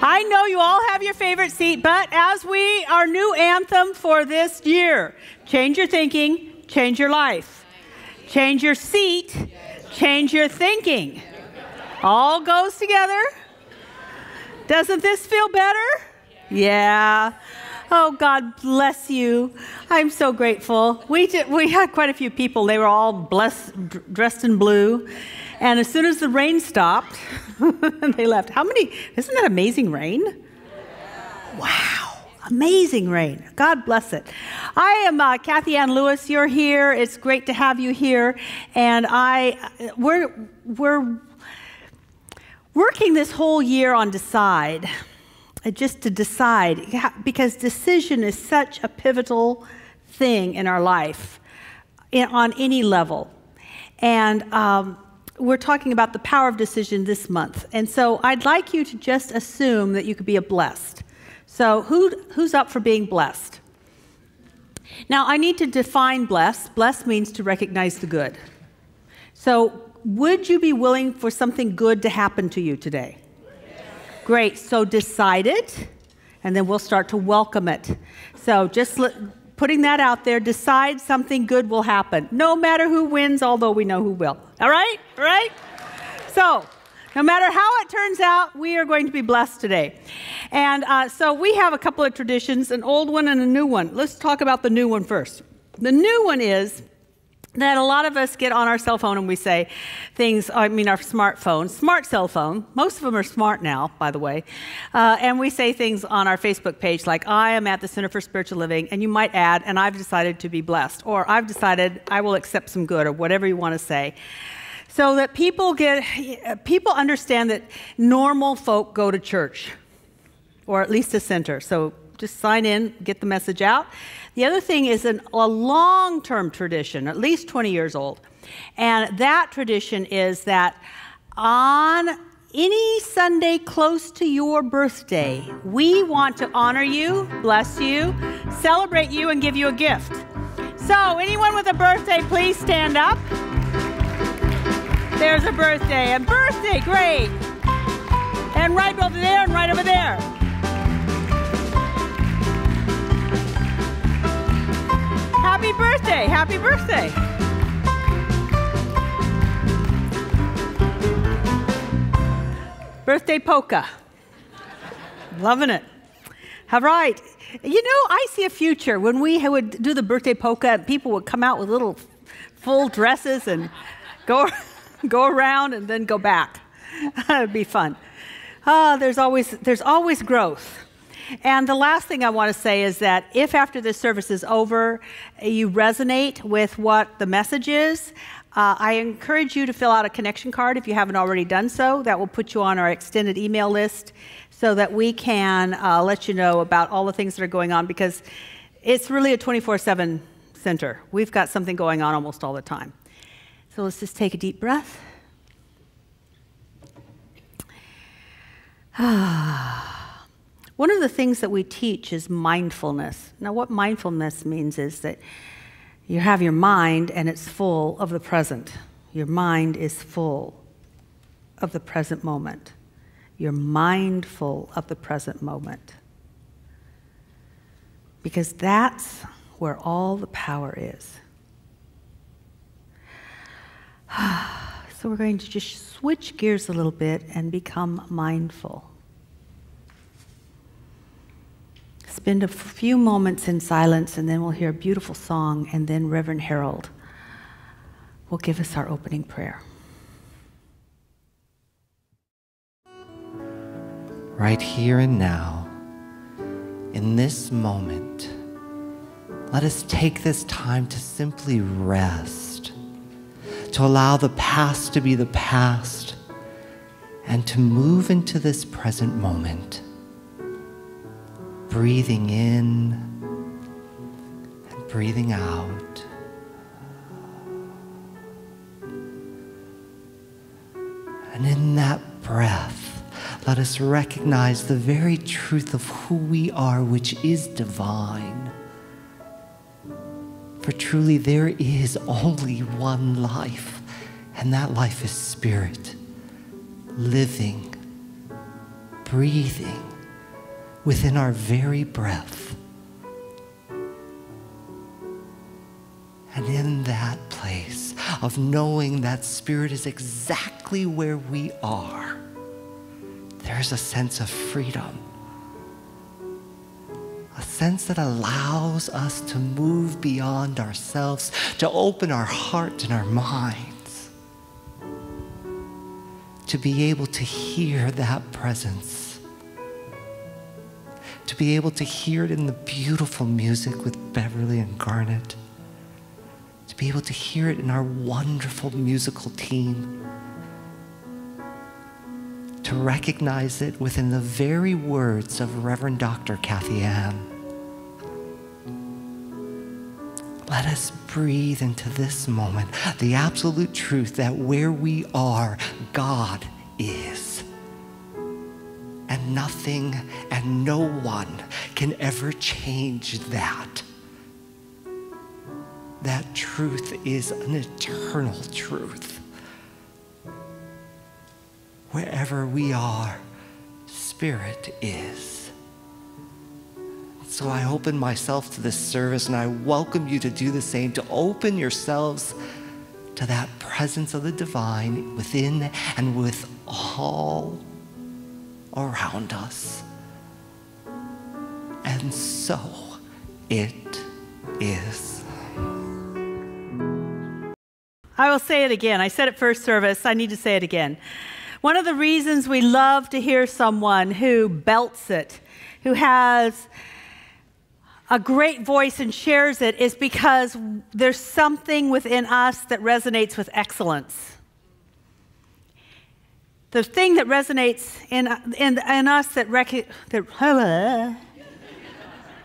I know you all have your favorite seat, but as our new anthem for this year, change your thinking, change your life. Change your seat, change your thinking. All goes together. Doesn't this feel better? Yeah. Oh, God bless you. I'm so grateful. We had quite a few people. They were all dressed in blue. And as soon as the rain stopped, they left. Isn't that amazing rain? Wow, amazing rain. God bless it. I am Kathianne Lewis. You're here. It's great to have you here. And we're working this whole year on decide. Just to decide, because decision is such a pivotal thing in our life on any level. And we're talking about the power of decision this month. And so I'd like you to just assume that you could be blessed. So who's up for being blessed? Now, I need to define blessed. Blessed means to recognize the good. So would you be willing for something good to happen to you today? Great. So decide it, and then we'll start to welcome it. So just putting that out there, decide something good will happen, no matter who wins, although we know who will. All right? All right? So no matter how it turns out, we are going to be blessed today. And so we have a couple of traditions, an old one and a new one. Let's talk about the new one first. The new one is that a lot of us get on our cell phone and we say things, our smartphone, smart cell phone. Most of them are smart now, by the way. And we say things on our Facebook page like, I am at the Center for Spiritual Living, and you might add, and I've decided to be blessed, or I've decided I will accept some good, or whatever you want to say. So that people understand that normal folk go to church, or at least a center. So just sign in, get the message out. The other thing is a long-term tradition, at least 20 years old. And that tradition is that on any Sunday close to your birthday, we want to honor you, bless you, celebrate you, and give you a gift. So anyone with a birthday, please stand up. There's a birthday. And birthday, great. And right over there and right over there. Happy birthday, happy birthday. Birthday polka. Loving it. All right. You know, I see a future when we would do the birthday polka and people would come out with little full dresses and go around and then go back. That would be fun. There's always growth. And the last thing I want to say is that if after this service is over, you resonate with what the message is, I encourage you to fill out a connection card if you haven't already done so. That will put you on our extended email list so that we can let you know about all the things that are going on, because it's really a 24/7 center. We've got something going on almost all the time. So let's just take a deep breath. One of the things that we teach is mindfulness. Now, what mindfulness means is that you have your mind and it's full of the present. Your mind is full of the present moment. You're mindful of the present moment. Because that's where all the power is. So we're going to just switch gears a little bit and become mindful. Spend a few moments in silence, and then we'll hear a beautiful song, and then Reverend Harold will give us our opening prayer. Right here and now, in this moment, let us take this time to simply rest, to allow the past to be the past, and to move into this present moment. Breathing in and breathing out. And in that breath, let us recognize the very truth of who we are, which is divine. For truly there is only one life, and that life is spirit, living, breathing within our very breath. And in that place of knowing that Spirit is exactly where we are, there's a sense of freedom. A sense that allows us to move beyond ourselves, to open our heart and our minds, to be able to hear that presence, to be able to hear it in the beautiful music with Beverly and Garnet, to be able to hear it in our wonderful musical team, to recognize it within the very words of Reverend Dr. Kathianne. Let us breathe into this moment the absolute truth that where we are, God is. And nothing and no one can ever change that. That truth is an eternal truth. Wherever we are, Spirit is. So I open myself to this service, and I welcome you to do the same, to open yourselves to that presence of the divine within and with all around us. And so it is. I will say it again. I said it first service. I need to say it again. One of the reasons we love to hear someone who belts it, who has a great voice and shares it, is because there's something within us that resonates with excellence. The thing that resonates in us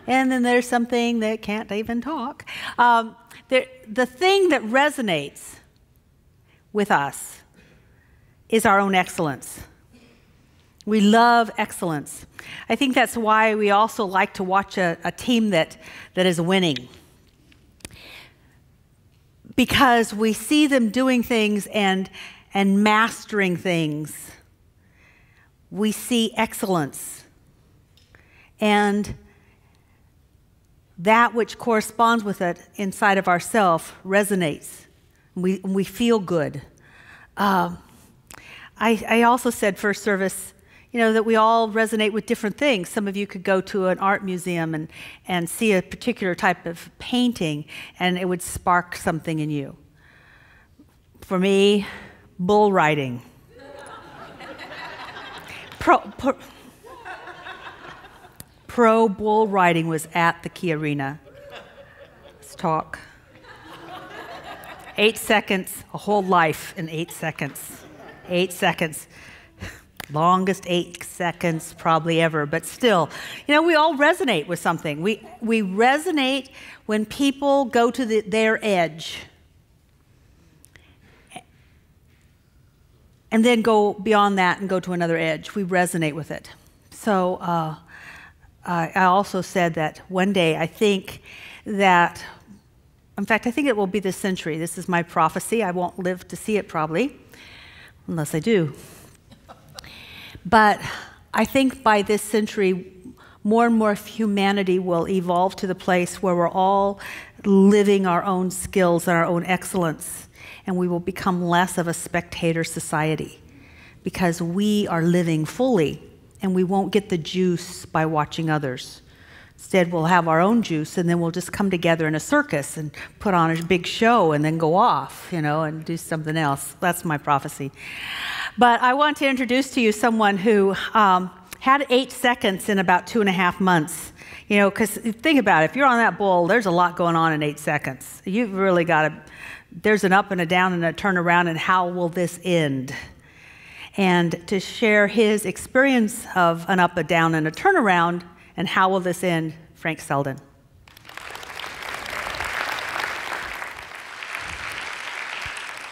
and then there's something that can't even talk. The thing that resonates with us is our own excellence. We love excellence. I think that's why we also like to watch a team that is winning. Because we see them doing things and mastering things. We see excellence. And that which corresponds with it inside of ourselves resonates. We feel good. I also said first service, that we all resonate with different things. Some of you could go to an art museum and see a particular type of painting, and it would spark something in you. For me, bull riding. Pro bull riding was at the Key Arena. Let's talk. 8 seconds, a whole life in 8 seconds. 8 seconds. Longest 8 seconds probably ever, but still, we all resonate with something. We resonate when people go to their edge and then go beyond that and go to another edge. We resonate with it. So I also said that one day I think that, in fact, I think it will be this century. This is my prophecy. I won't live to see it probably, unless I do. But I think by this century, more and more of humanity will evolve to the place where we're all living our own skills and our own excellence, and we will become less of a spectator society because we are living fully, and we won't get the juice by watching others. Instead, we'll have our own juice, and then we'll just come together in a circus and put on a big show and then go off, and do something else. That's my prophecy. But I want to introduce to you someone who had 8 seconds in about 2.5 months. Because think about it, if you're on that bull, there's a lot going on in 8 seconds. You've really got to, there's an up and a down and a turnaround, and how will this end? And to share his experience of an up, a down, and a turnaround, and how will this end, Frank Selden.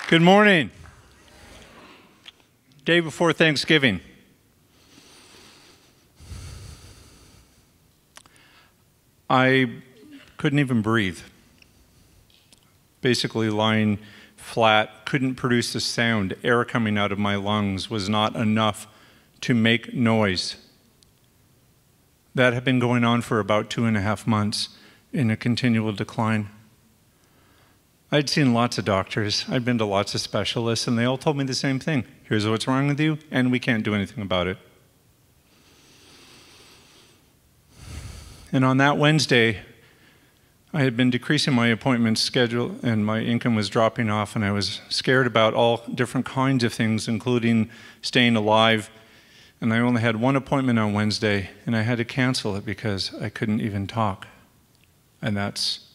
Good morning. Day before Thanksgiving. I couldn't even breathe. Basically lying flat, couldn't produce a sound. Air coming out of my lungs was not enough to make noise. That had been going on for about 2.5 months in a continual decline. I'd seen lots of doctors, I'd been to lots of specialists, and they all told me the same thing. Here's what's wrong with you, and we can't do anything about it. And on that Wednesday, I had been decreasing my appointment schedule, and my income was dropping off, and I was scared about all different kinds of things, including staying alive. And I only had one appointment on Wednesday, and I had to cancel it because I couldn't even talk. And that's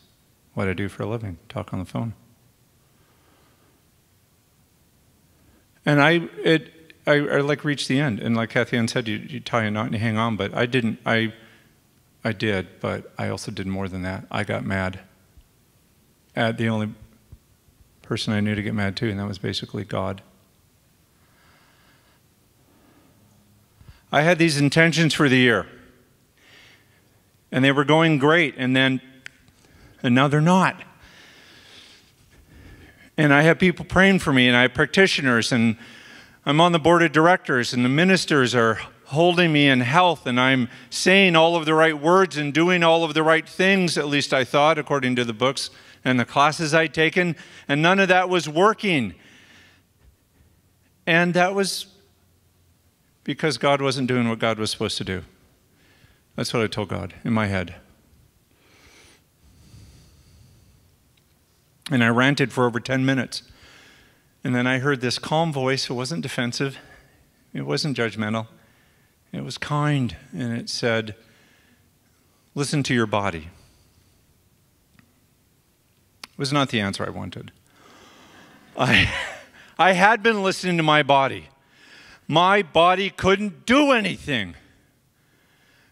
what I do for a living, talk on the phone. And I like reached the end, and like Kathianne said, you tie a knot and you hang on, but I didn't. I did, but I also did more than that. I got mad at the only person I knew to get mad to, and that was basically God. I had these intentions for the year, and they were going great, and now they're not. And I have people praying for me, and I have practitioners, and I'm on the board of directors, and the ministers are holding me in health, and I'm saying all of the right words and doing all of the right things, at least I thought, according to the books and the classes I'd taken, and none of that was working. And that was because God wasn't doing what God was supposed to do. That's what I told God in my head. And I ranted for over 10 minutes. And then I heard this calm voice. It wasn't defensive. It wasn't judgmental. It was kind, and it said, listen to your body. It was not the answer I wanted. I had been listening to my body. My body couldn't do anything.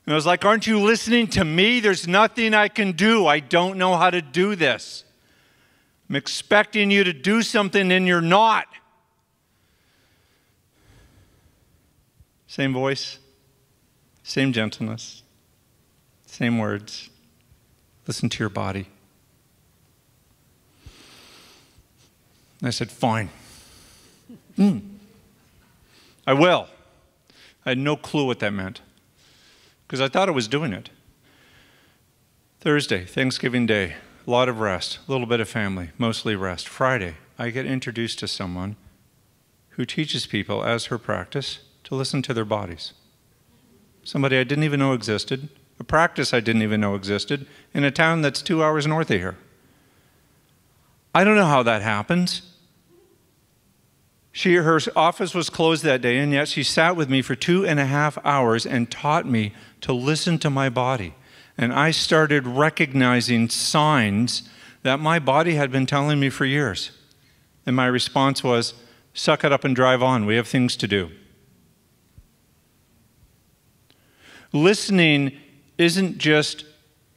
And I was like, aren't you listening to me? There's nothing I can do. I don't know how to do this. I'm expecting you to do something and you're not. Same voice. Same gentleness, same words. Listen to your body. And I said, fine. I will. I had no clue what that meant because I thought I was doing it. Thursday, Thanksgiving Day, a lot of rest, a little bit of family, mostly rest. Friday, I get introduced to someone who teaches people as her practice to listen to their bodies. Somebody I didn't even know existed, a practice I didn't even know existed, in a town that's 2 hours north of here. I don't know how that happens. Her office was closed that day, and yet she sat with me for 2.5 hours and taught me to listen to my body. And I started recognizing signs that my body had been telling me for years. And my response was, suck it up and drive on. We have things to do. Listening isn't just,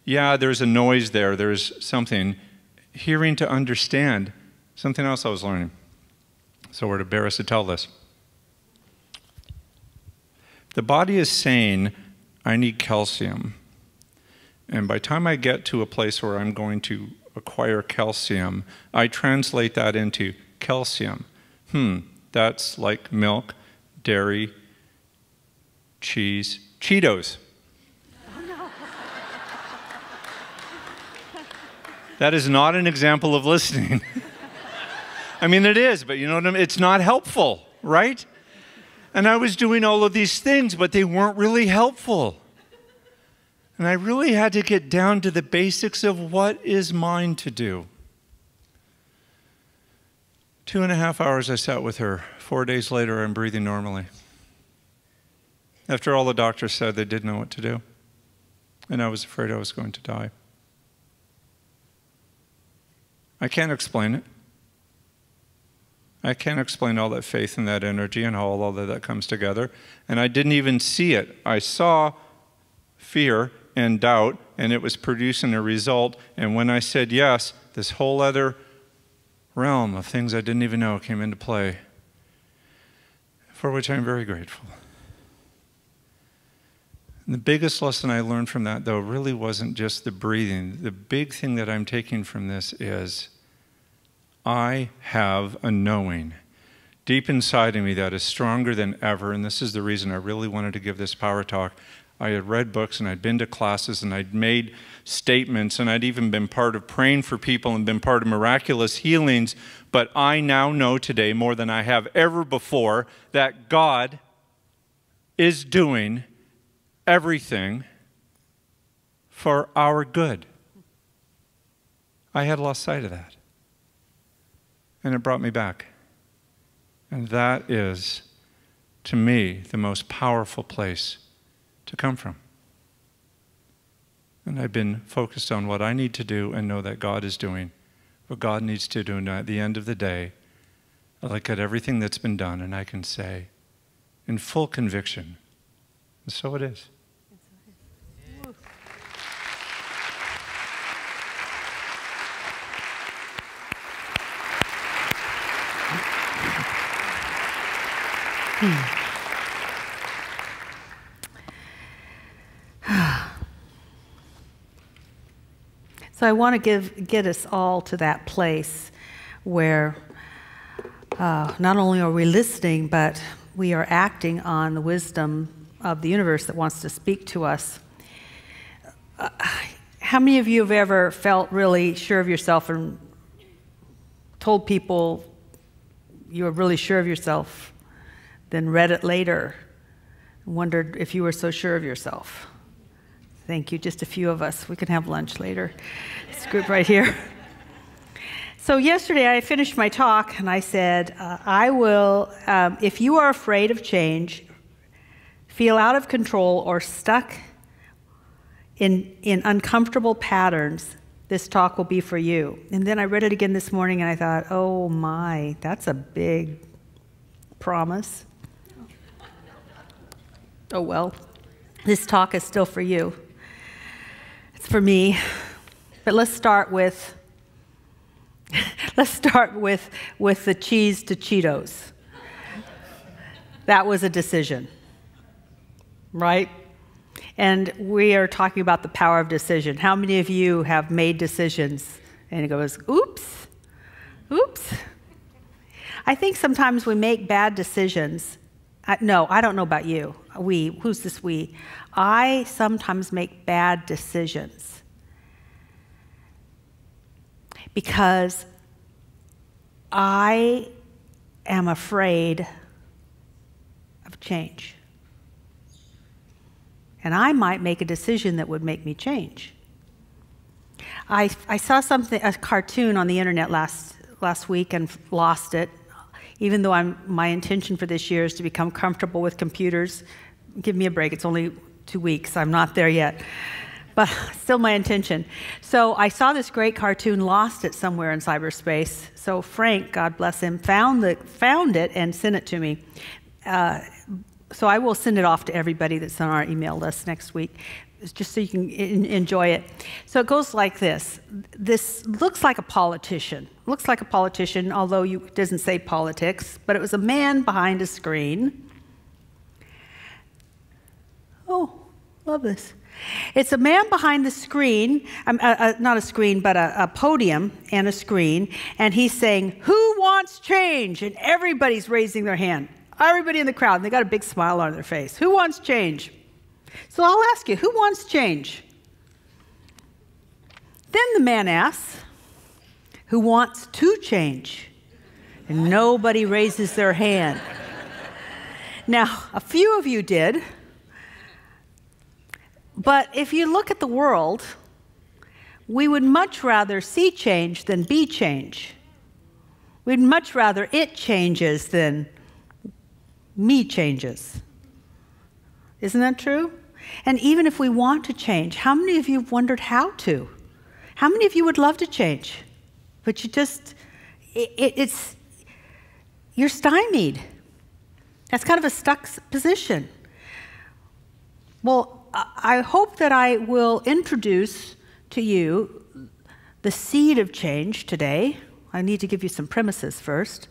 yeah, there's a noise there, there's something. Hearing to understand, something else I was learning. So we're embarrassed to tell this. The body is saying, I need calcium. And by the time I get to a place where I'm going to acquire calcium, I translate that into calcium. That's like milk, dairy, cheese, Cheetos. Oh, no. That is not an example of listening. I mean, it is, but you know what I mean? It's not helpful, right? And I was doing all of these things, but they weren't really helpful. And I really had to get down to the basics of what is mine to do. 2.5 hours I sat with her. 4 days later, I'm breathing normally. After all the doctors said they didn't know what to do. And I was afraid I was going to die. I can't explain it. I can't explain all that faith and that energy and how all of that comes together. And I didn't even see it. I saw fear and doubt, and it was producing a result. And when I said yes, this whole other realm of things I didn't even know came into play, for which I'm very grateful. And the biggest lesson I learned from that, though, really wasn't just the breathing. The big thing that I'm taking from this is I have a knowing deep inside of me that is stronger than ever, and this is the reason I really wanted to give this power talk. I had read books, and I'd been to classes, and I'd made statements, and I'd even been part of praying for people and been part of miraculous healings, but I now know today more than I have ever before that God is doing everything for our good. I had lost sight of that. And it brought me back. And that is, to me, the most powerful place to come from. And I've been focused on what I need to do and know that God is doing what God needs to do. And at the end of the day, I look at everything that's been done and I can say, in full conviction, and so it is. So I want to get us all to that place where not only are we listening, but we are acting on the wisdom of the universe that wants to speak to us. How many of you have ever felt really sure of yourself and told people you were really sure of yourself, then read it later and wondered if you were so sure of yourself? Thank you, just a few of us. We can have lunch later. This group right here. So yesterday I finished my talk and I said, I will, if you are afraid of change, feel out of control or stuck in uncomfortable patterns, this talk will be for you. And then I read it again this morning and I thought, oh my, that's a big promise. Oh well, this talk is still for you. It's for me. But let's start with the cheese to Cheetos. That was a decision, right? And we are talking about the power of decision. How many of you have made decisions and it goes, oops, oops? I think sometimes we make bad decisions. No, I don't know about you. We, who's this we? I sometimes make bad decisions because I am afraid of change. And I might make a decision that would make me change. I saw a cartoon on the internet last week and lost it. Even though my intention for this year is to become comfortable with computers. Give me a break, it's only 2 weeks, I'm not there yet. But still my intention. So I saw this great cartoon, lost it somewhere in cyberspace. So Frank, God bless him, found it and sent it to me. So I will send it off to everybody that's on our email list next week, just so you can enjoy it. So it goes like this. This looks like a politician. Looks like a politician, although it doesn't say politics, but it was a man behind a screen. Oh, love this. It's a man behind the screen, not a screen, but a podium and a screen, and he's saying, "Who wants change?" And everybody's raising their hand. Everybody in the crowd, and they got a big smile on their face. Who wants change? So I'll ask you, who wants change? Then the man asks, who wants to change? And nobody raises their hand. Now, a few of you did. But if you look at the world, we would much rather see change than be change. We'd much rather it changes than me changes. Isn't that true? And even if we want to change, how many of you have wondered how to? How many of you would love to change? But you just, you're stymied. That's kind of a stuck position. Well, I hope that I will introduce to you the seed of change today. I need to give you some premises first.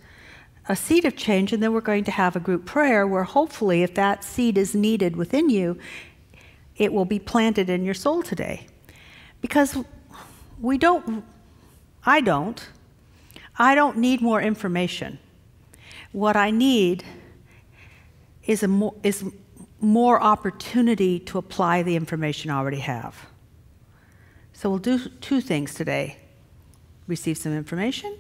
A seed of change, and then we're going to have a group prayer where hopefully if that seed is needed within you, it will be planted in your soul today. Because I don't need more information. What I need is more opportunity to apply the information I already have. So we'll do two things today. Receive some information,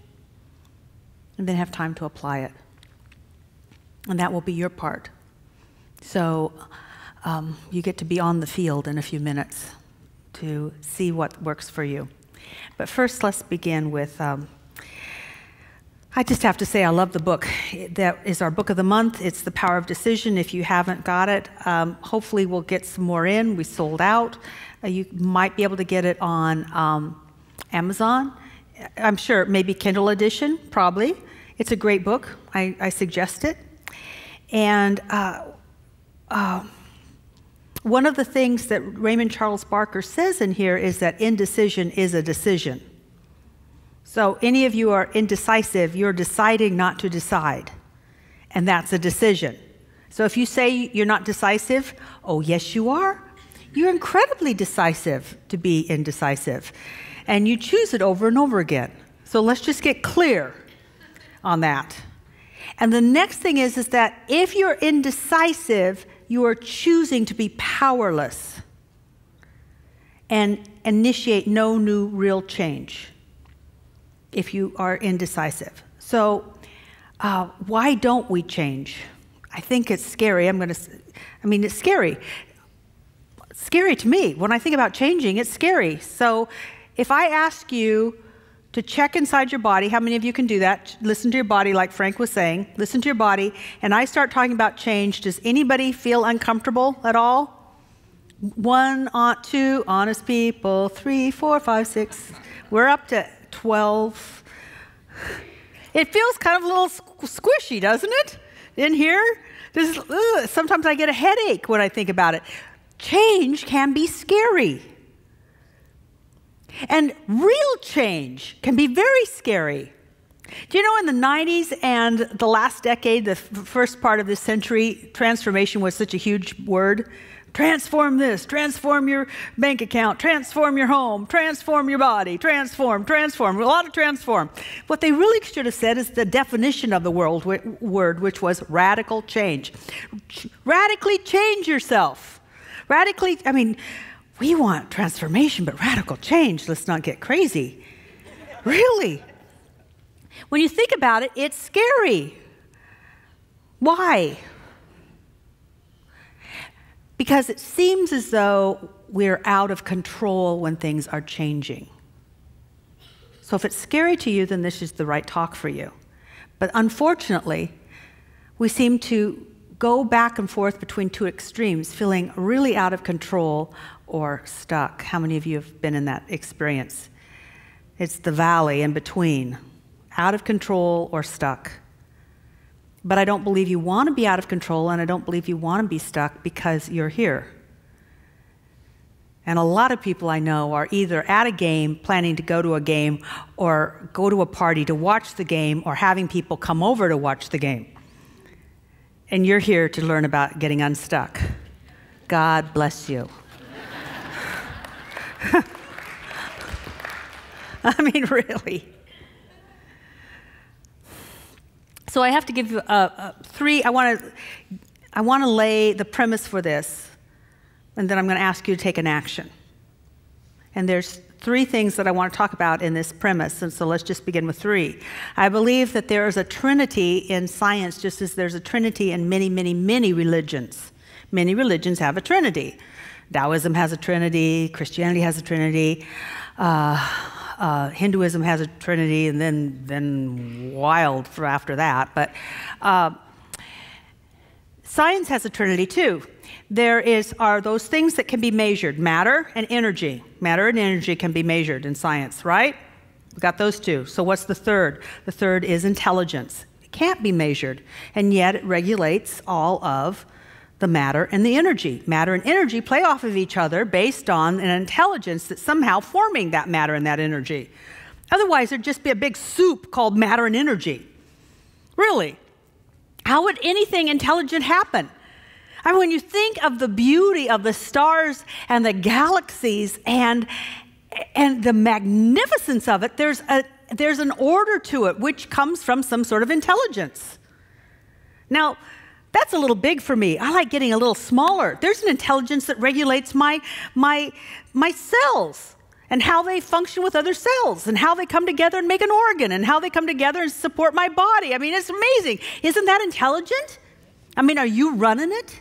and then have time to apply it. And that will be your part. So you get to be on the field in a few minutes to see what works for you. But first, let's begin with, I just have to say I love the book. That is our book of the month. It's The Power of Decision. If you haven't got it, hopefully we'll get some more in. We sold out. You might be able to get it on Amazon. I'm sure maybe Kindle edition, probably. It's a great book. I suggest it. And one of the things that Raymond Charles Barker says in here is that indecision is a decision. So any of you are indecisive, you're deciding not to decide. And that's a decision. So if you say you're not decisive, oh, yes, you are. You're incredibly decisive to be indecisive. And you choose it over and over again. So let's just get clear on that. And the next thing is that if you're indecisive, you are choosing to be powerless and initiate no new real change if you are indecisive. So why don't we change? I think it's scary. It's scary. It's scary to me. When I think about changing, it's scary. So if I ask you to check inside your body, how many of you can do that? Listen to your body, like Frank was saying. Listen to your body. And I start talking about change. Does anybody feel uncomfortable at all? 1, 2, honest people. 3, 4, 5, 6. We're up to 12. It feels kind of a little squishy, doesn't it? In here? Sometimes I get a headache when I think about it. Change can be scary. And real change can be very scary. Do you know in the 90s and the last decade, the first part of this century, transformation was such a huge word? Transform this, transform your bank account, transform your home, transform your body, transform, a lot of transform. What they really should have said is the definition of the word, which was radical change. Radically change yourself. We want transformation, but radical change, let's not get crazy. Really? When you think about it, it's scary. Why? Because it seems as though we're out of control when things are changing. So if it's scary to you, then this is the right talk for you. But unfortunately, we seem to go back and forth between two extremes, feeling really out of control or stuck. How many of you have been in that experience? It's the valley in between, out of control or stuck. But I don't believe you want to be out of control, and I don't believe you want to be stuck because you're here. And a lot of people I know are either at a game, planning to go to a game, or go to a party to watch the game, or having people come over to watch the game. And you're here to learn about getting unstuck. God bless you. Really. So I have to give you three. I want to lay the premise for this, and then I'm going to ask you to take an action. And there's 3 things that I want to talk about in this premise, and so let's just begin with 3. I believe that there is a trinity in science, just as there's a trinity in many, many, many religions. Many religions have a trinity. Taoism has a trinity, Christianity has a trinity, Hinduism has a trinity, and then wild for after that. But science has a trinity too. There are those things that can be measured, matter and energy. Matter and energy can be measured in science, right? We've got those 2. So what's the third? The third is intelligence. It can't be measured, and yet it regulates all of the matter and the energy. Matter and energy play off of each other based on an intelligence that's somehow forming that matter and that energy. Otherwise, there'd just be a big soup called matter and energy. Really? How would anything intelligent happen? When you think of the beauty of the stars and the galaxies and the magnificence of it, there's an order to it which comes from some sort of intelligence. Now, that's a little big for me. I like getting a little smaller. There's an intelligence that regulates my cells and how they function with other cells and how they come together and make an organ and how they come together and support my body. I mean, it's amazing. Isn't that intelligent? I mean, are you running it?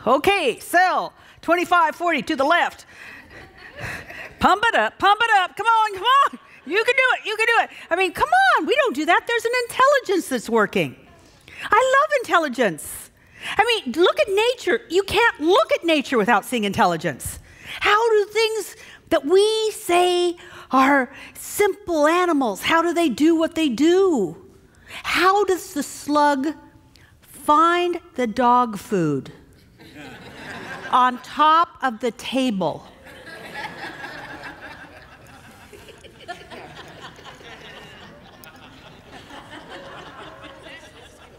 Okay, cell 2540 to the left. Pump it up, come on, come on. You can do it, you can do it. I mean, come on, we don't do that. There's an intelligence that's working. I love intelligence. I mean, look at nature. You can't look at nature without seeing intelligence. How do things that we say are simple animals, how do they do what they do? How does the slug find the dog food on top of the table?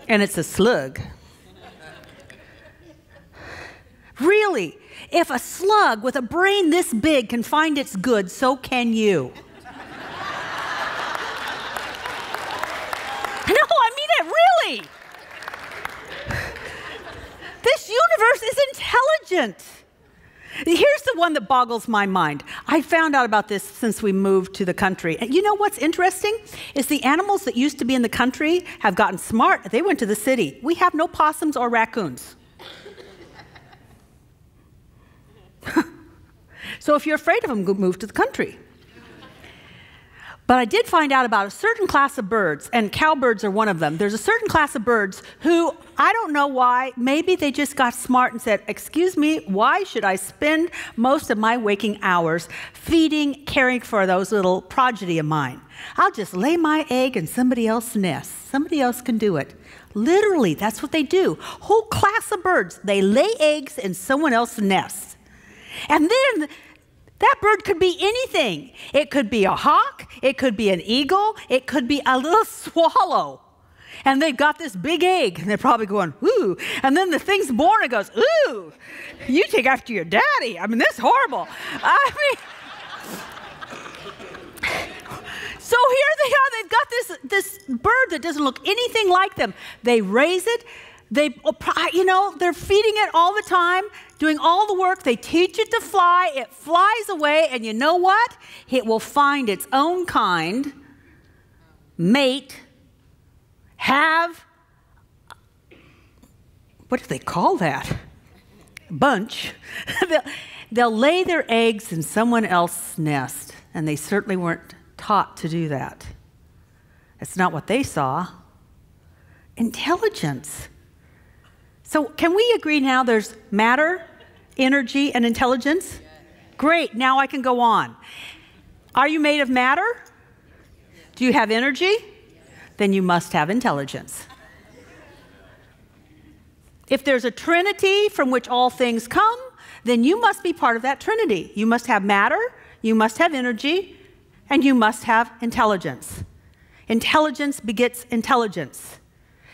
And it's a slug. Really, if a slug with a brain this big can find its good, so can you. No, I mean it, really. This universe is intelligent. Here's the one that boggles my mind. I found out about this since we moved to the country. And you know what's interesting? Is the animals that used to be in the country have gotten smart. They went to the city. We have no possums or raccoons. So if you're afraid of them, go move to the country. But I did find out about a certain class of birds, and cowbirds are one of them. There's a certain class of birds who, I don't know why, maybe they just got smart and said, excuse me, why should I spend most of my waking hours feeding, caring for those little progeny of mine? I'll just lay my egg in somebody else's nest. Somebody else can do it. Literally, that's what they do. Whole class of birds, they lay eggs in someone else's nest. And then that bird could be anything. It could be a hawk, it could be an eagle, it could be a little swallow. And they've got this big egg, and they're probably going, ooh. And then the thing's born and goes, ooh, you take after your daddy. I mean, this is horrible. I mean, so here they are. They've got this bird that doesn't look anything like them. They raise it. They're feeding it all the time, doing all the work. They teach it to fly. It flies away, and you know what? It will find its own kind, mate, have, what do they call that? Bunch. They'll lay their eggs in someone else's nest, and they certainly weren't taught to do that. That's not what they saw. Intelligence. So can we agree now there's matter, energy, and intelligence? Great, now I can go on. Are you made of matter? Do you have energy? Then you must have intelligence. If there's a trinity from which all things come, then you must be part of that trinity. You must have matter, you must have energy, and you must have intelligence. Intelligence begets intelligence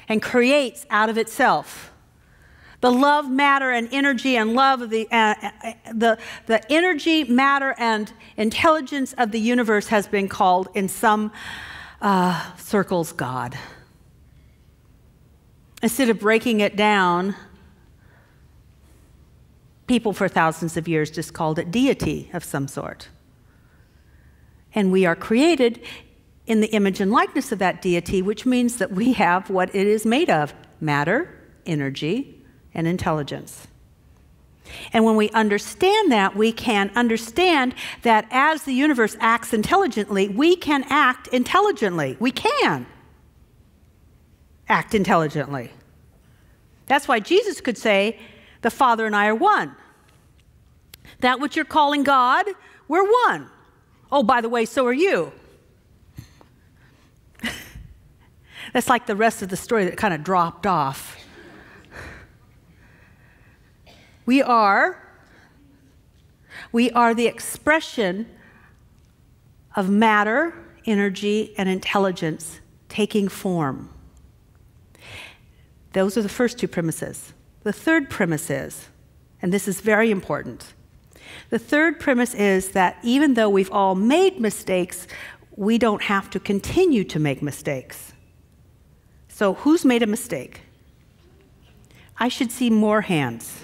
and creates out of itself. The love, matter, and energy and love of the energy, matter, and intelligence of the universe has been called in some circles God. Instead of breaking it down, people for thousands of years just called it deity of some sort. And we are created in the image and likeness of that deity, which means that we have what it is made of: matter, energy, and intelligence. And when we understand that, we can understand that as the universe acts intelligently, we can act intelligently. We can act intelligently. That's why Jesus could say, the Father and I are one. That which you're calling God, we're one. Oh, by the way, so are you. That's like the rest of the story that kind of dropped off. We are the expression of matter, energy, and intelligence taking form. Those are the first two premises. The third premise is, and this is very important, the third premise is that even though we've all made mistakes, we don't have to continue to make mistakes. So who's made a mistake? I should see more hands.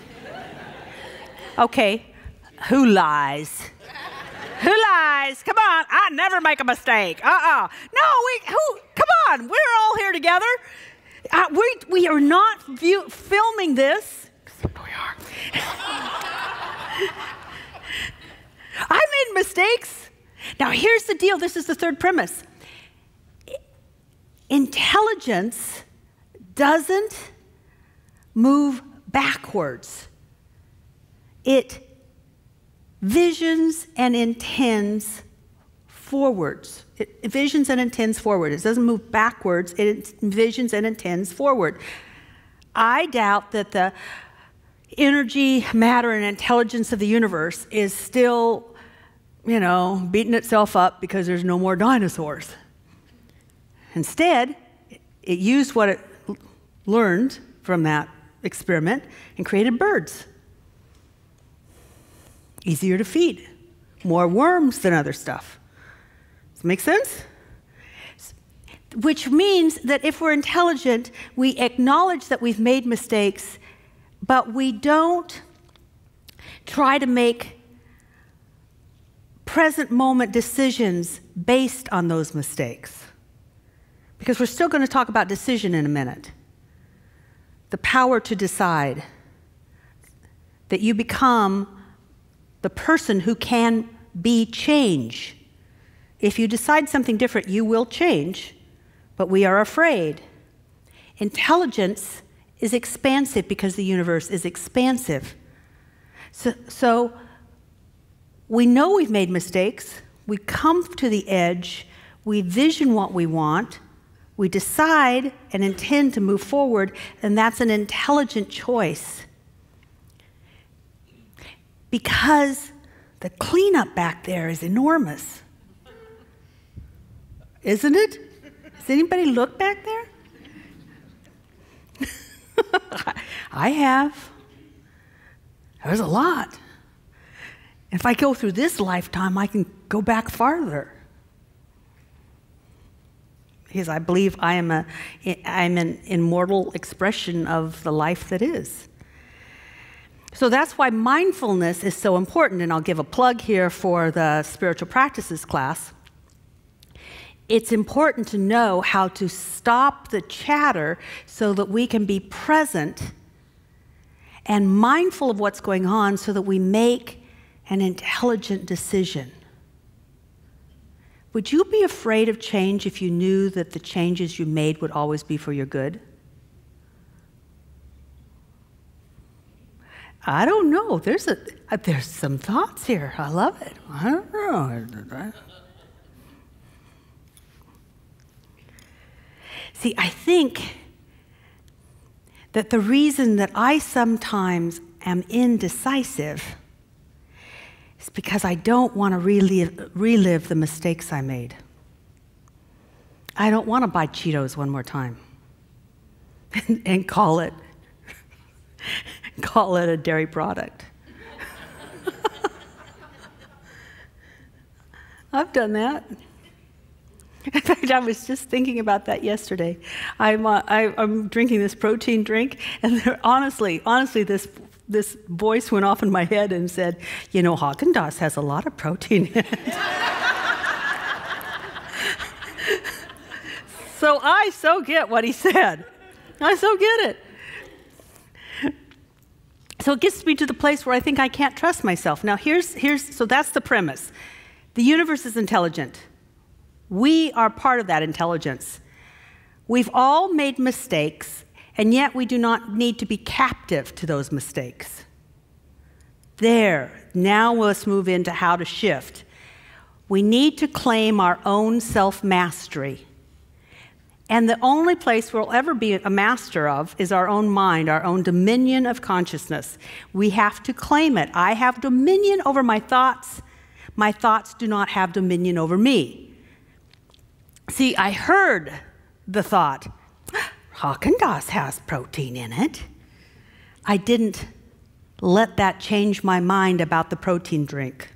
Okay, who lies? Who lies? Come on, I never make a mistake. No, come on, we're all here together. We are not filming this. Except we are. I made mistakes. Now here's the deal, this is the third premise. Intelligence doesn't move backwards. It visions and intends forwards. It visions and intends forward. It doesn't move backwards. It envisions and intends forward. I doubt that the energy, matter, and intelligence of the universe is still, beating itself up because there's no more dinosaurs. Instead, it used what it learned from that experiment and created birds. Easier to feed, more worms than other stuff. Does that make sense? Which means that if we're intelligent, we acknowledge that we've made mistakes, but we don't try to make present moment decisions based on those mistakes. Because we're still going to talk about decision in a minute. The power to decide. That you become the person who can be change. If you decide something different, you will change, but we are afraid. Intelligence is expansive because the universe is expansive. So we know we've made mistakes. We come to the edge. We vision what we want. We decide and intend to move forward, and that's an intelligent choice. Because the cleanup back there is enormous. Isn't it? Does anybody look back there? I have. There's a lot. If I go through this lifetime, I can go back farther. Because I believe I'm an immortal expression of the life that is. So that's why mindfulness is so important, and I'll give a plug here for the spiritual practices class. It's important to know how to stop the chatter so that we can be present and mindful of what's going on so that we make an intelligent decision. Would you be afraid of change if you knew that the changes you made would always be for your good? I don't know. There's some thoughts here. I love it. I don't know. See, I think that the reason that I sometimes am indecisive is because I don't want to relive the mistakes I made. I don't want to buy Cheetos one more time and call it a dairy product. I've done that. In fact, I was just thinking about that yesterday. I'm drinking this protein drink, and honestly, this voice went off in my head and said, you know, Haagen-Dazs has a lot of protein in it. So I so get what he said. I so get it. So it gets me to the place where I think I can't trust myself. Now so that's the premise. The universe is intelligent. We are part of that intelligence. We've all made mistakes, and yet we do not need to be captive to those mistakes. Now let's move into how to shift. We need to claim our own self-mastery. And the only place we'll ever be a master of is our own mind, our own dominion of consciousness. We have to claim it. I have dominion over my thoughts. My thoughts do not have dominion over me. See, I heard the thought, Haagen-Dazs has protein in it. I didn't let that change my mind about the protein drink.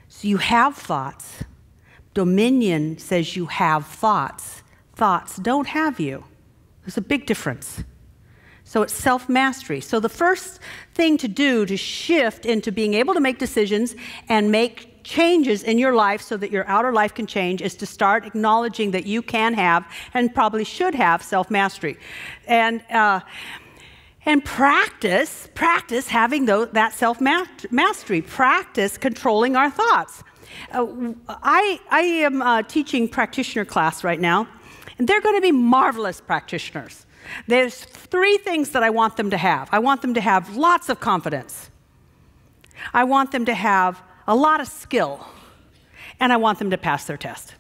So you have thoughts, Dominion says you have thoughts. Thoughts don't have you. There's a big difference. So it's self-mastery. So the first thing to do to shift into being able to make decisions and make changes in your life so that your outer life can change is to start acknowledging that you can have and probably should have self-mastery. And practice having that self-mastery. Practice controlling our thoughts. I am teaching practitioner class right now, and they're going to be marvelous practitioners. There's 3 things that I want them to have. I want them to have lots of confidence. I want them to have a lot of skill, and I want them to pass their test.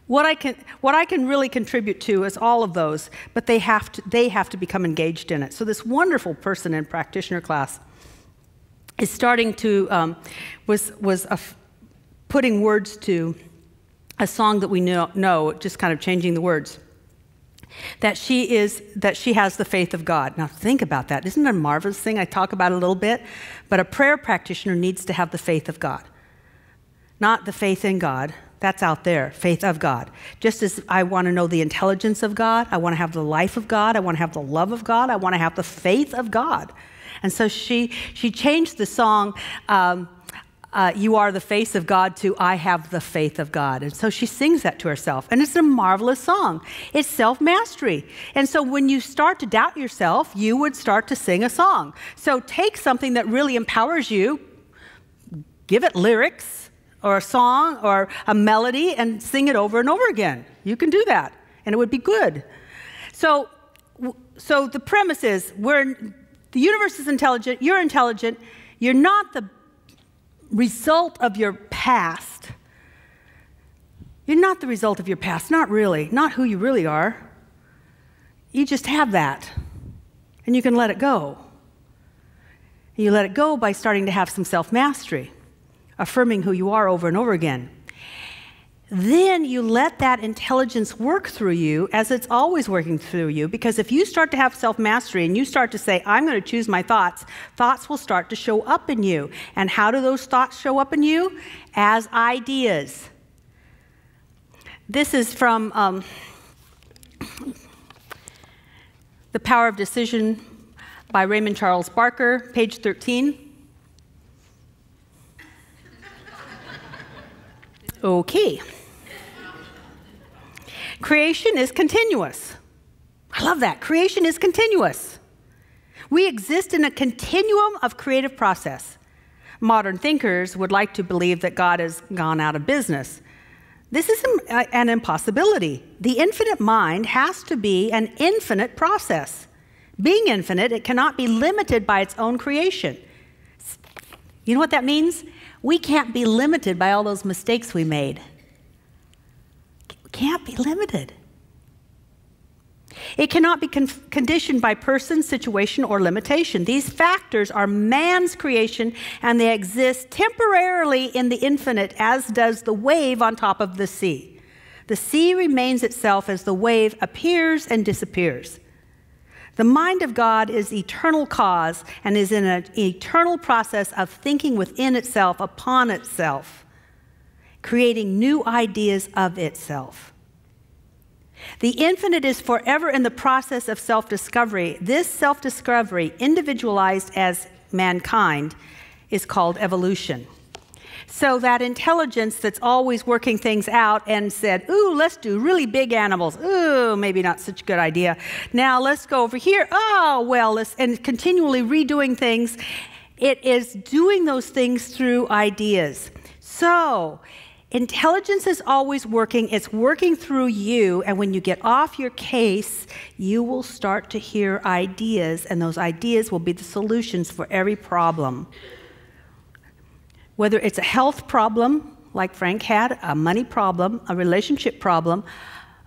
What I can really contribute to is all of those, but they have to become engaged in it. So this wonderful person in practitioner class is starting to putting words to a song that we know, just kind of changing the words. That she has the faith of God. Now think about that. Isn't it a marvelous thing? I talk about it a little bit, but a prayer practitioner needs to have the faith of God. Not the faith in God. That's out there, faith of God. Just as I want to know the intelligence of God, I want to have the life of God, I want to have the love of God, I want to have the faith of God. And so she changed the song, You Are the Face of God, to I Have the Faith of God. And so she sings that to herself. And it's a marvelous song. It's self-mastery. And so when you start to doubt yourself, you would start to sing a song. So take something that really empowers you, give it lyrics, or a song, or a melody, and sing it over and over again. You can do that, and it would be good. So the premise is, the universe is intelligent, you're not the result of your past. You're not the result of your past, not really, not who you really are. You just have that, and you can let it go. You let it go by starting to have some self-mastery, affirming who you are over and over again. Then you let that intelligence work through you as it's always working through you, because if you start to have self-mastery and you start to say, I'm going to choose my thoughts, thoughts will start to show up in you. And how do those thoughts show up in you? As ideas. This is from The Power of Decision by Raymond Charles Barker, page 13. Okay. Creation is continuous. I love that. Creation is continuous. We exist in a continuum of creative process. Modern thinkers would like to believe that God has gone out of business. This is an impossibility. The infinite mind has to be an infinite process. Being infinite, it cannot be limited by its own creation. You know what that means? We can't be limited by all those mistakes we made. We can't be limited. It cannot be conditioned by person, situation, or limitation. These factors are man's creation, and they exist temporarily in the infinite, as does the wave on top of the sea. The sea remains itself as the wave appears and disappears. The mind of God is eternal cause and is in an eternal process of thinking within itself, upon itself, creating new ideas of itself. The infinite is forever in the process of self-discovery. This self-discovery, individualized as mankind, is called evolution. So that intelligence that's always working things out and said, ooh, let's do really big animals. Ooh, maybe not such a good idea. Now let's go over here. Oh, well, and continually redoing things. It is doing those things through ideas. So intelligence is always working. It's working through you. And when you get off your case, you will start to hear ideas, and those ideas will be the solutions for every problem. Whether it's a health problem, like Frank had, a money problem, a relationship problem,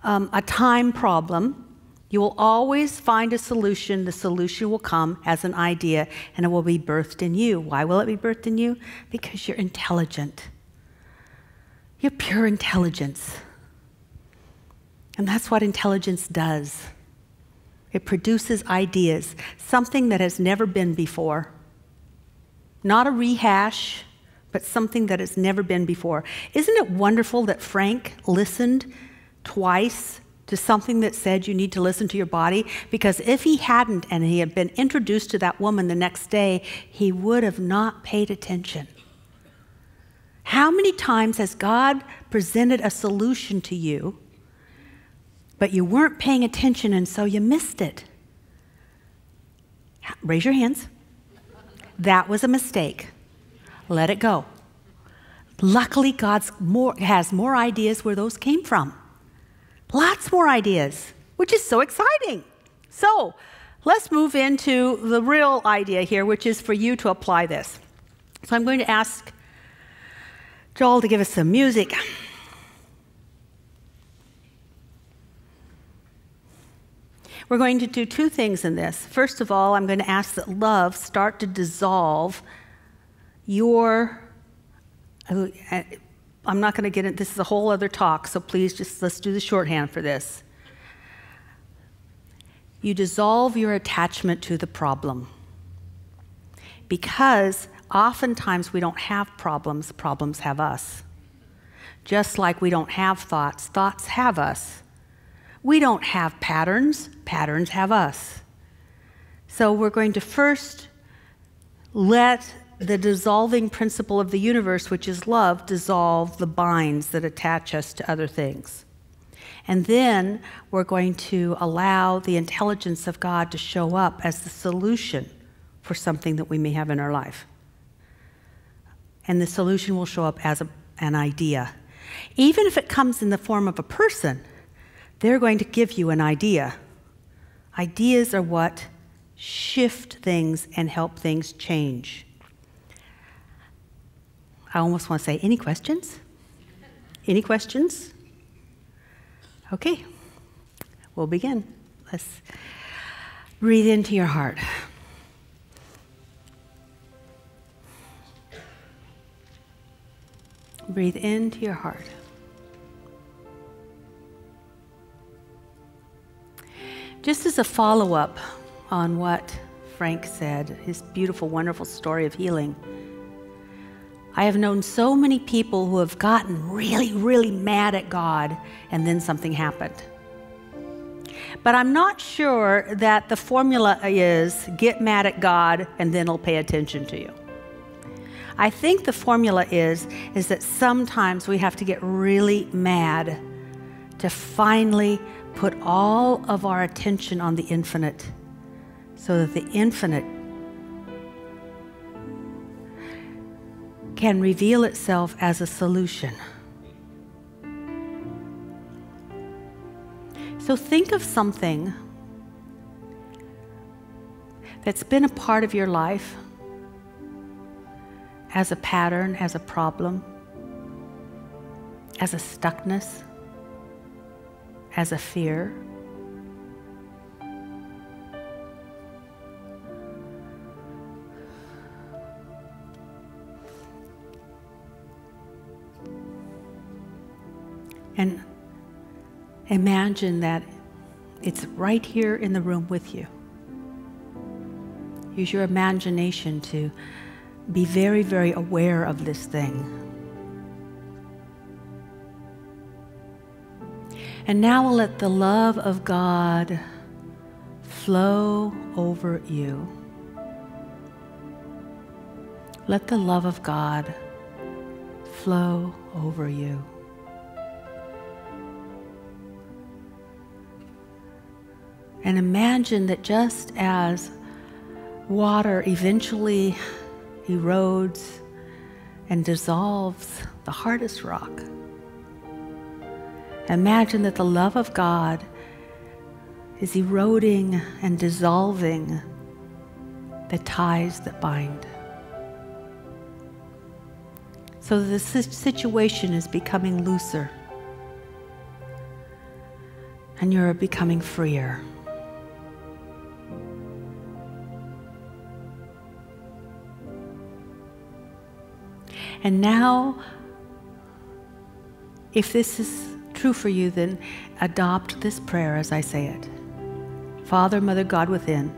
a time problem, you will always find a solution. The solution will come as an idea, and it will be birthed in you. Why will it be birthed in you? Because you're intelligent. You're pure intelligence. And that's what intelligence does. It produces ideas, something that has never been before. not a rehash, but something that has never been before. Isn't it wonderful that Frank listened twice to something that said you need to listen to your body? Because if he hadn't and he had been introduced to that woman the next day, he would have not paid attention. How many times has God presented a solution to you, but you weren't paying attention and so you missed it? Raise your hands. That was a mistake. Let it go. Luckily, God has more ideas where those came from. Lots more ideas, which is so exciting. So let's move into the real idea here, which is for you to apply this. So I'm going to ask Joel to give us some music. We're going to do two things in this. First of all, I'm going to ask that love start to dissolve your... I'm not going to get into this, is a whole other talk, so please let's do the shorthand for this. You dissolve your attachment to the problem. Because oftentimes we don't have problems, problems have us. Just like we don't have thoughts, thoughts have us. We don't have patterns, patterns have us. So we're going to first let the dissolving principle of the universe, which is love, dissolve the binds that attach us to other things. And then we're going to allow the intelligence of God to show up as the solution for something that we may have in our life. And the solution will show up as an idea. Even if it comes in the form of a person, they're going to give you an idea. Ideas are what shift things and help things change. I almost want to say, any questions? Any questions? Okay, we'll begin. Let's breathe into your heart. Breathe into your heart. Just as a follow-up on what Frank said, his beautiful, wonderful story of healing, I have known so many people who have gotten really, really mad at God and then something happened. But I'm not sure that the formula is get mad at God and then He'll pay attention to you. I think the formula is that sometimes we have to get really mad to finally put all of our attention on the infinite so that the infinite can reveal itself as a solution. So think of something that's been a part of your life as a pattern, as a problem, as a stuckness, as a fear. And imagine that it's right here in the room with you. Use your imagination to be very, very aware of this thing. And now we'll let the love of God flow over you. Let the love of God flow over you. And imagine that just as water eventually erodes and dissolves the hardest rock, imagine that the love of God is eroding and dissolving the ties that bind. So the situation is becoming looser and you're becoming freer. And now, if this is true for you, then adopt this prayer as I say it. Father, Mother, God within,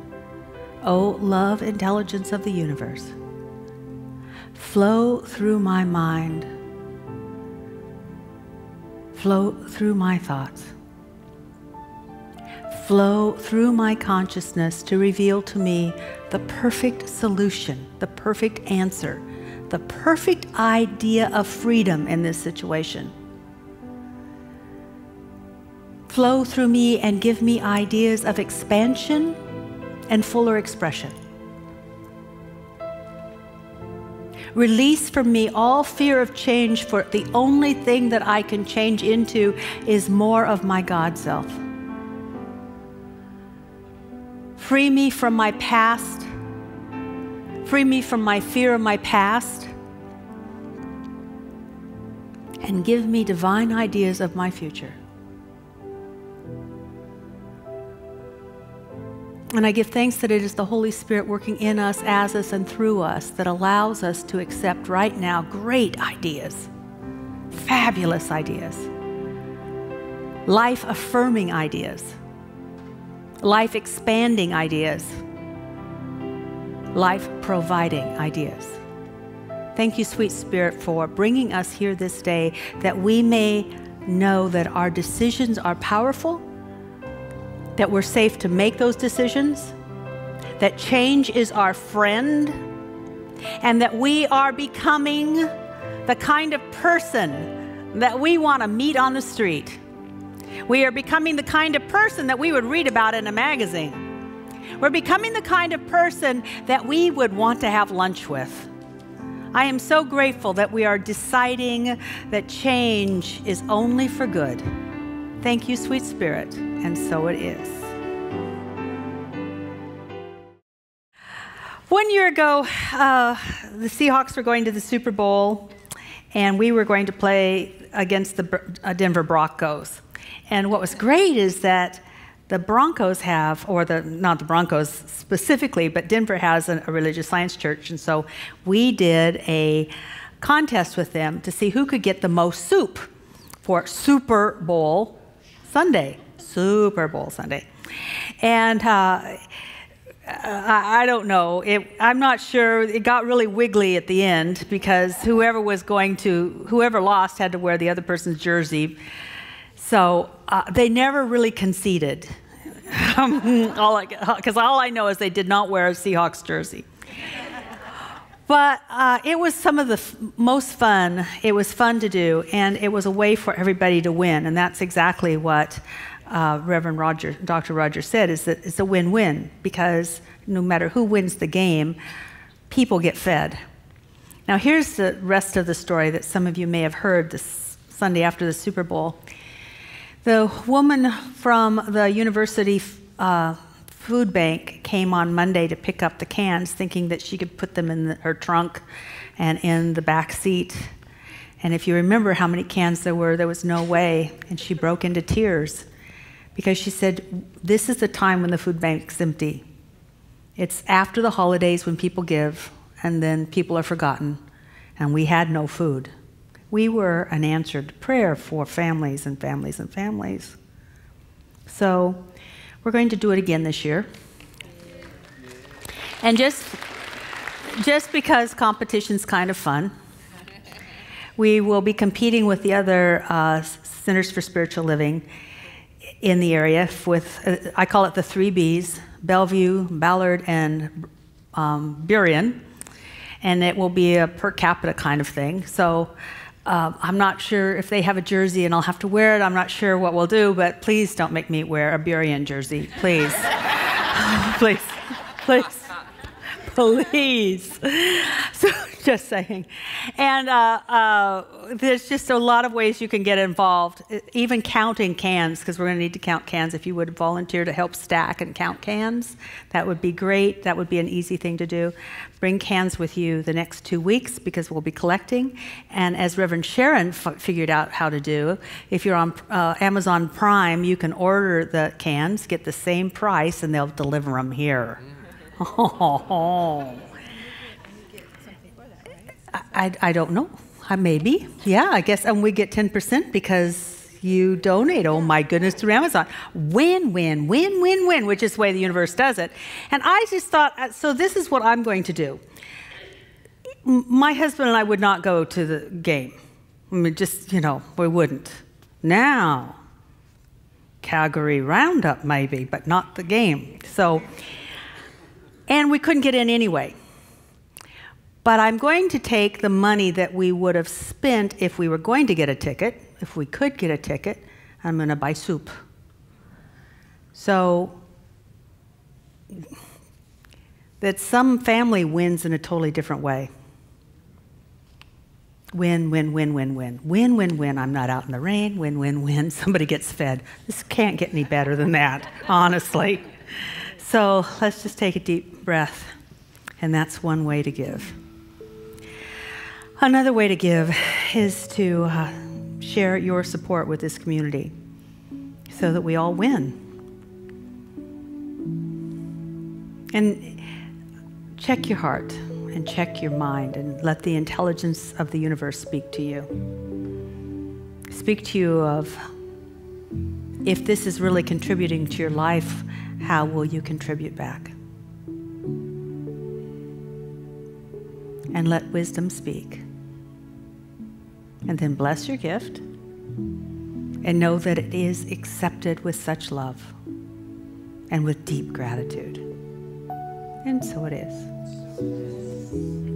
O love, intelligence of the universe, flow through my mind, flow through my thoughts, flow through my consciousness to reveal to me the perfect solution, the perfect answer, the perfect idea of freedom in this situation. Flow through me and give me ideas of expansion and fuller expression. Release from me all fear of change, for the only thing that I can change into is more of my God self. Free me from my past. Free me from my fear of my past. And give me divine ideas of my future. And I give thanks that it is the Holy Spirit working in us, as us, and through us that allows us to accept right now great ideas, fabulous ideas, life-affirming ideas, life-expanding ideas, life-providing ideas. Thank you, sweet Spirit, for bringing us here this day that we may know that our decisions are powerful, that we're safe to make those decisions, that change is our friend, and that we are becoming the kind of person that we want to meet on the street. We are becoming the kind of person that we would read about in a magazine. We're becoming the kind of person that we would want to have lunch with. I am so grateful that we are deciding that change is only for good. Thank you, sweet Spirit, and so it is. 1 year ago, the Seahawks were going to the Super Bowl, and we were going to play against the Denver Broncos. And what was great is that the Broncos have, or not the Broncos specifically, but Denver has a religious science church, and so we did a contest with them to see who could get the most soup for Super Bowl Sunday. Super Bowl Sunday. And I don't know. I'm not sure. It got really wiggly at the end because whoever lost had to wear the other person's jersey. So they never really conceded. Because all I know is they did not wear a Seahawks jersey. But it was some of the most fun. It was fun to do, and it was a way for everybody to win. And that's exactly what Reverend Dr. Rogers said, is that it's a win-win, because no matter who wins the game, people get fed. Now here's the rest of the story that some of you may have heard this Sunday after the Super Bowl. The woman from the university food bank came on Monday to pick up the cans, thinking that she could put them in her trunk and in the back seat. And if you remember how many cans there was no way. And she broke into tears because she said, this is the time when the food bank's empty. It's after the holidays when people give, and then people are forgotten, and we had no food. We were an answered prayer for families and families and families. So we're going to do it again this year. And just because competition's kind of fun, we will be competing with the other Centers for Spiritual Living in the area with, I call it the 3 Bs, Bellevue, Ballard, and Burien. And it will be a per capita kind of thing. So I'm not sure if they have a jersey and I'll have to wear it. I'm not sure what we'll do, but please don't make me wear a Burien jersey, please. Please, please, please. So just saying. And there's just a lot of ways you can get involved, even counting cans, because we're going to need to count cans. If you would volunteer to help stack and count cans, that would be great. That would be an easy thing to do. Bring cans with you the next 2 weeks, because we'll be collecting. And as Reverend Sharon figured out how to do, if you're on Amazon Prime, you can order the cans, get the same price, and they'll deliver them here. Oh. I don't know. Maybe. Yeah, I guess. And we get 10% because you donate. Oh, my goodness, through Amazon. Win, win, win, win, win, which is the way the universe does it. And I just thought, so this is what I'm going to do. my husband and I would not go to the game. I mean, just, we wouldn't. Now, Calgary Roundup maybe, but not the game. So, and we couldn't get in anyway. But I'm going to take the money that we would have spent if we were going to get a ticket, if we could get a ticket, I'm going to buy soup. So that some family wins in a totally different way. Win, win, win, win, win. Win, win, win, I'm not out in the rain. Win, win, win, somebody gets fed. This can't get any better than that, honestly. So let's just take a deep breath. And that's one way to give. Another way to give is to share your support with this community so that we all win. And check your heart and check your mind and let the intelligence of the universe speak to you. Speak to you of, if this is really contributing to your life, how will you contribute back? And let wisdom speak. And then bless your gift and know that it is accepted with such love and with deep gratitude. And so it is.